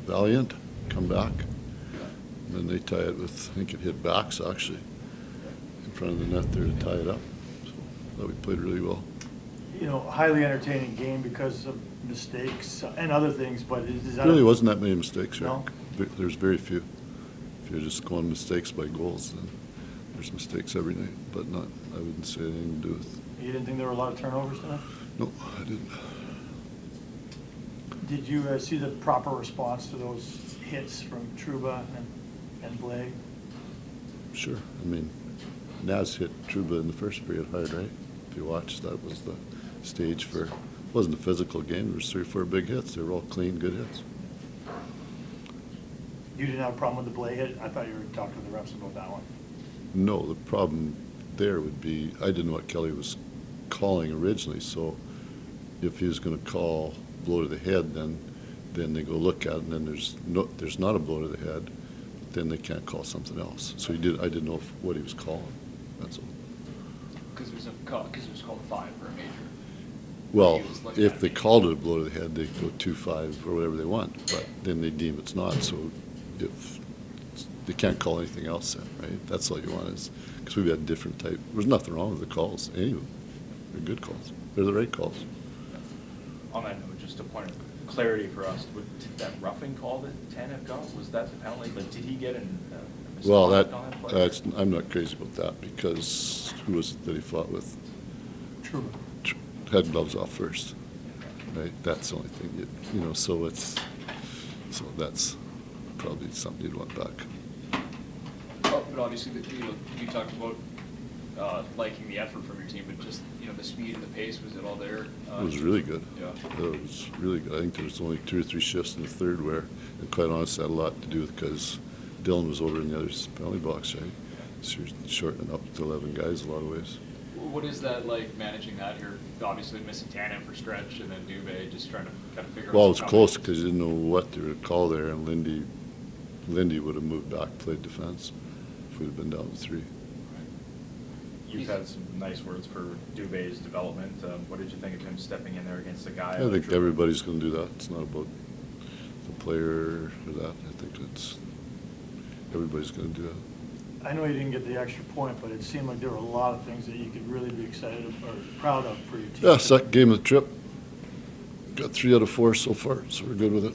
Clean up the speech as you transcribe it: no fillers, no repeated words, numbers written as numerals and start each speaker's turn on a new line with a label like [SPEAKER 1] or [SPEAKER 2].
[SPEAKER 1] Valiant, come back. And then they tie it with, I think it hit backs actually, in front of the net there to tie it up. So that we played really well.
[SPEAKER 2] You know, highly entertaining game because of mistakes and other things, but is that...
[SPEAKER 1] There really wasn't that many mistakes,
[SPEAKER 2] No?
[SPEAKER 1] Eric. There's very few. If you're just going mistakes by goals, then there's mistakes every night, but not, I wouldn't say anything to do with.
[SPEAKER 2] You didn't think there were a lot of turnovers tonight?
[SPEAKER 1] No, I didn't.
[SPEAKER 2] Did you see the proper response to those hits from Trouba and Blake?
[SPEAKER 1] Sure. I mean, Naz hit Trouba in the first period hard, right? If you watched, that was the stage for, it wasn't a physical game. There was 3 or 4 big hits. They were all clean, good hits.
[SPEAKER 2] You didn't have a problem with the Blake hit? I thought you were talking to the refs about that one.
[SPEAKER 1] No, the problem there would be, I didn't know what Kelly was calling originally, so if he was going to call blow to the head, then they go look at it, and then there's not a blow to the head, then they can't call something else. So I didn't know what he was calling. That's all.
[SPEAKER 3] Because it was called a 5 for a major.
[SPEAKER 1] Well, if they called it a blow to the head, they go 2-5 or whatever they want, but then they deem it's not. So if they can't call anything else then, right? That's all you want is, because we've had different type. There's nothing wrong with the calls, any of them. They're good calls. They're the right calls.
[SPEAKER 3] On that note, just a point of clarity for us, did that roughing call that Tanev got, was that the penalty? Like, did he get a
[SPEAKER 1] Well,
[SPEAKER 3] misconduct on that play?
[SPEAKER 1] I'm not crazy about that, because who was it that he fought with?
[SPEAKER 2] Trouba.
[SPEAKER 1] Had gloves off first, right? That's the only thing, so that's probably something you'd want back.
[SPEAKER 3] Oh, but obviously, you talked about liking the effort from your team, but just, the speed and the pace, was it all there?
[SPEAKER 1] It was really good.
[SPEAKER 3] Yeah.
[SPEAKER 1] It was really good. I think there was only 2 or 3 shifts in the third where, and quite honestly, had a lot to do with because Dylan was over in the other penalty box, right? So you're shortening up to 11 guys a lot of ways.
[SPEAKER 3] What is that like, managing that here? Obviously missing Tanev for stretch, and then Dubé just trying to kind of figure out.
[SPEAKER 1] Well, it was close because you didn't know what they would call there, and Lindy would have moved back, played defense, if we'd have been down to 3.
[SPEAKER 4] You've had some nice words for Dubé's development. What did you think of him stepping in there against a guy?
[SPEAKER 1] I think everybody's going to do that. It's not about the player or that. I think everybody's going to do that.
[SPEAKER 2] I know you didn't get the extra point, but it seemed like there were a lot of things that you could really be excited or proud of for your team.
[SPEAKER 1] Yeah, second game of the trip. Got 3 out of 4 so far, so we're good with it.